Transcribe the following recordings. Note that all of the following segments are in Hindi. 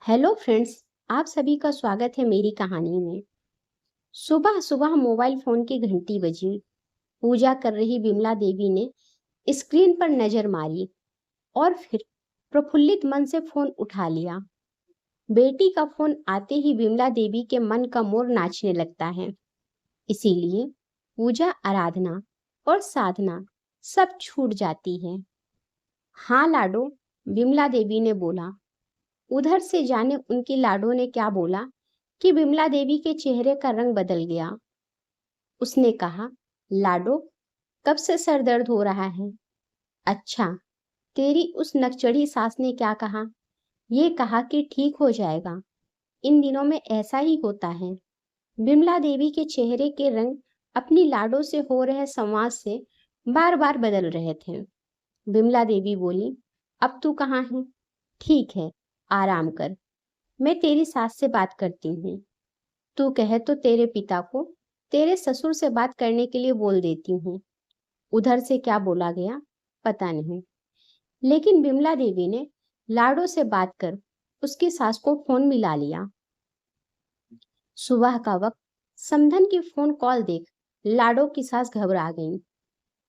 Hello friends. आप सभी का स्वागत है मेरी कहानी में। सुबह सुबह मोबाइल फोन की घंटी बजी। पूजा कर रही विमला देवी ने स्क्रीन पर नजर मारी और फिर प्रफुल्लित मन से फोन उठा लिया। बेटी का फोन आते ही विमला देवी के मन का मोर नाचने लगता है। इसीलिए पूजा, आराधना और साधना सब छूट जाती है। हाँ लाडो, विमला देवी ने बोला। उधर से जाने उनकी लाडो ने क्या बोला कि विमला देवी के चेहरे का रंग बदल गया। उसने कहा, लाडो, कब से सर दर्द हो रहा है? अच्छा, तेरी उस नकचढ़ी सास ने क्या कहा? ये कहा कि ठीक हो जाएगा। इन दिनों में ऐसा ही होता है। विमला देवी के चेहरे के रंग अपनी लाडो से हो रहे संवाद से बार बार बदल रहे थे। विमला देवी बोली, अब तू कहाँ है? ठीक है, आराम कर। मैं तेरी सास से बात करती हूँ। तू कहे तो तेरे पिता को तेरे ससुर से बात करने के लिए बोल देती हूँ। उधर से क्या बोला गया पता नहीं, लेकिन विमला देवी ने लाडो से बात कर उसकी सास को फोन मिला लिया। सुबह का वक्त। समधन की फोन कॉल देख लाडो की सास घबरा गई।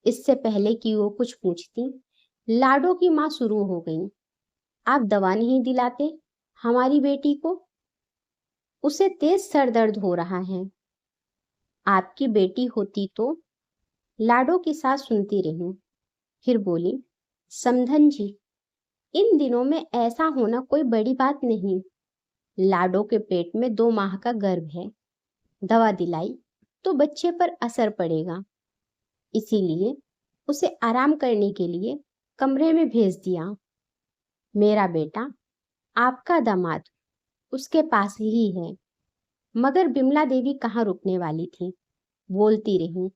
इससे पहले कि वो कुछ पूछती, लाडो की माँ शुरू हो गई। आप दवा नहीं दिलाते हमारी बेटी को? उसे तेज सर दर्द हो रहा है। आपकी बेटी होती तो। लाडो की सास सुनती रही, फिर बोली, समधन जी, इन दिनों में ऐसा होना कोई बड़ी बात नहीं। लाडो के पेट में 2 माह का गर्भ है। दवा दिलाई तो बच्चे पर असर पड़ेगा। इसीलिए उसे आराम करने के लिए कमरे में भेज दिया। मेरा बेटा, आपका दामाद, उसके पास ही है। मगर बिमला देवी कहाँ रुकने वाली थी, बोलती रही,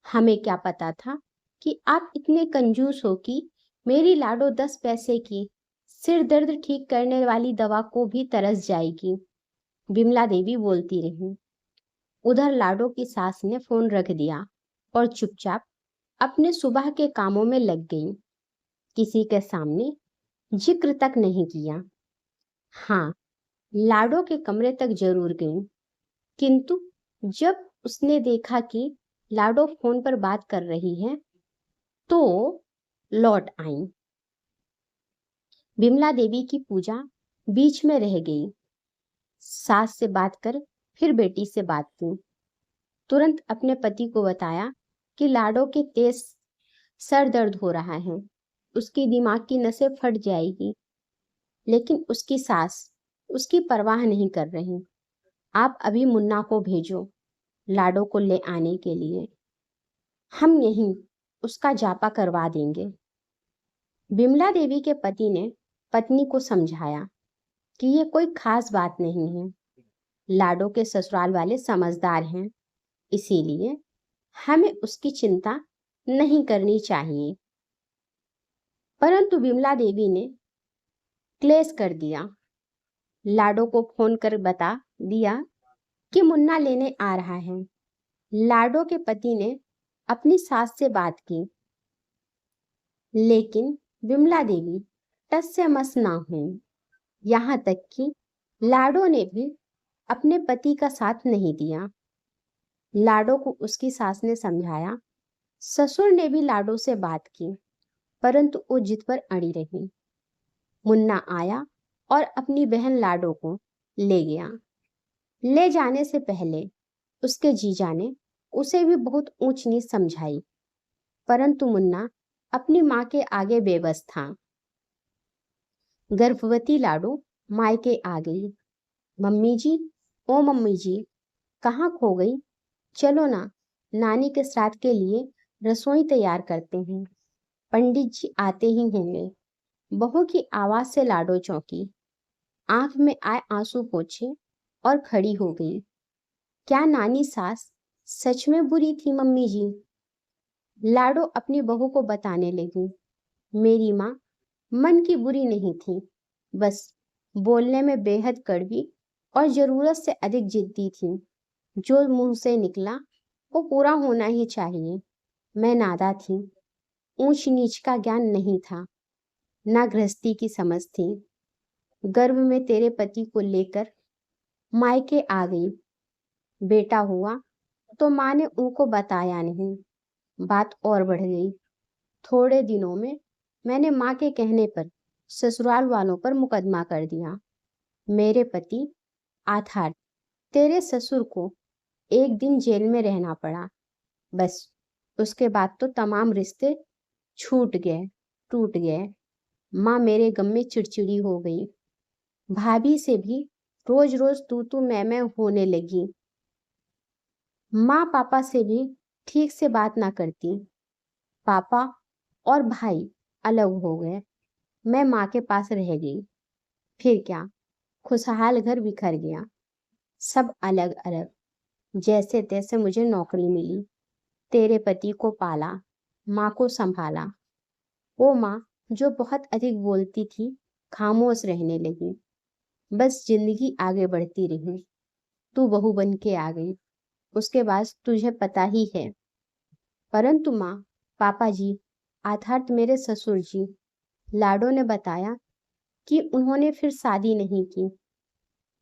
हमें क्या पता था कि आप इतने कंजूस हो कि मेरी लाडो 10 पैसे की सिर दर्द ठीक करने वाली दवा को भी तरस जाएगी। बिमला देवी बोलती रही। उधर लाडो की सास ने फोन रख दिया और चुपचाप अपने सुबह के कामों में लग गई। किसी के सामने जिक्र तक नहीं किया। हाँ, लाडो के कमरे तक जरूर गई, किंतु जब उसने देखा कि लाडो फोन पर बात कर रही है तो लौट आई। विमला देवी की पूजा बीच में रह गई। सास से बात कर फिर बेटी से बात की। तुरंत अपने पति को बताया कि लाडो के तेज सर दर्द हो रहा है, उसकी दिमाग की नसें फट जाएगी। लेकिन उसकी सास उसकी परवाह नहीं कर रही। आप अभी मुन्ना को भेजो लाडो को ले आने के लिए। हम यहीं उसका जापा करवा देंगे। बिमला देवी के पति ने पत्नी को समझाया कि ये कोई खास बात नहीं है। लाडो के ससुराल वाले समझदार हैं, इसीलिए हमें उसकी चिंता नहीं करनी चाहिए। परंतु बिमला देवी ने क्लेश कर दिया। लाडो को फोन कर बता दिया कि मुन्ना लेने आ रहा है। लाडो के पति ने अपनी सास से बात की, लेकिन बिमला देवी टस से मस ना हुई। यहाँ तक कि लाडो ने भी अपने पति का साथ नहीं दिया। लाडो को उसकी सास ने समझाया। ससुर ने भी लाडो से बात की, परंतु वो जिद पर अड़ी रही। मुन्ना आया और अपनी बहन लाडो को ले गया। ले जाने से पहले उसके जीजा ने उसे भी बहुत ऊंच नीच समझाई, परंतु मुन्ना अपनी माँ के आगे बेबस था। गर्भवती लाडो मायके आ गई। मम्मी जी, ओ मम्मी जी, कहाँ खो गई? चलो ना, नानी के श्राद्ध के लिए रसोई तैयार करते हैं। पंडित जी आते ही होंगे। बहू की आवाज से लाडो चौंकी, आंख में आए आंसू पोंछे और खड़ी हो गई। क्या नानी सास सच में बुरी थी मम्मी जी? लाडो अपनी बहू को बताने लगी, मेरी माँ मन की बुरी नहीं थी, बस बोलने में बेहद कड़वी और जरूरत से अधिक जिद्दी थी। जो मुंह से निकला वो पूरा होना ही चाहिए। मैं नादा थी, ऊंच नीच का ज्ञान नहीं था, ना गृहस्थी की समझ थी। गर्भ में तेरे पति को लेकर मायके आ गई। बेटा हुआ तो माँ ने उनको बताया नहीं। बात और बढ़ गई। थोड़े दिनों में मैंने माँ के कहने पर ससुराल वालों पर मुकदमा कर दिया। मेरे पति आथार तेरे ससुर को एक दिन जेल में रहना पड़ा। बस उसके बाद तो तमाम रिश्ते छूट गए, टूट गए। माँ मेरे गम में चिड़चिड़ी हो गई। भाभी से भी रोज रोज तू मैं होने लगी। माँ पापा से भी ठीक से बात ना करती। पापा और भाई अलग हो गए। मैं माँ के पास रह गई। फिर क्या, खुशहाल घर बिखर गया। सब अलग अलग। जैसे तैसे मुझे नौकरी मिली। तेरे पति को पाला, माँ को संभाला। वो माँ जो बहुत अधिक बोलती थी, खामोश रहने लगी। बस जिंदगी आगे बढ़ती रही। तू बहू बन के आ गई। उसके बाद तुझे पता ही है। परंतु माँ, पापा जी, अर्थात मेरे ससुर जी, लाडो ने बताया कि उन्होंने फिर शादी नहीं की।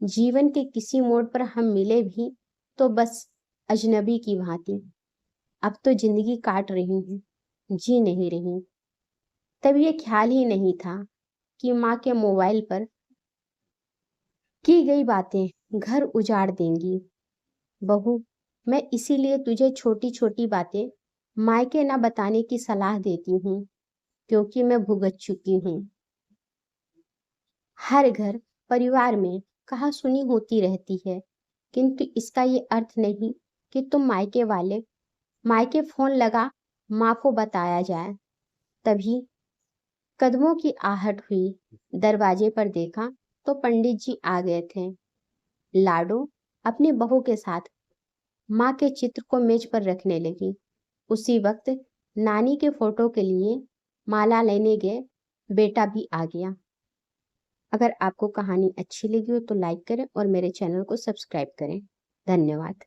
जीवन के किसी मोड़ पर हम मिले भी तो बस अजनबी की भांति। अब तो जिंदगी काट रही हूँ, जी नहीं रही। तब ये ख्याल ही नहीं था कि माँ के मोबाइल पर की गई बातें घर उजाड़ देंगी। बहू, मैं इसीलिए तुझे छोटी छोटी बातें मायके न बताने की सलाह देती हूँ, क्योंकि मैं भुगत चुकी हूँ। हर घर परिवार में कहा सुनी होती रहती है, किंतु इसका ये अर्थ नहीं कि तुम मायके फोन लगा माँ को बताया जाए। तभी कदमों की आहट हुई। दरवाजे पर देखा तो पंडित जी आ गए थे। लाडो अपनी बहू के साथ माँ के चित्र को मेज पर रखने लगी। उसी वक्त नानी के फोटो के लिए माला लेने गए बेटा भी आ गया। अगर आपको कहानी अच्छी लगी हो तो लाइक करें और मेरे चैनल को सब्सक्राइब करें। धन्यवाद।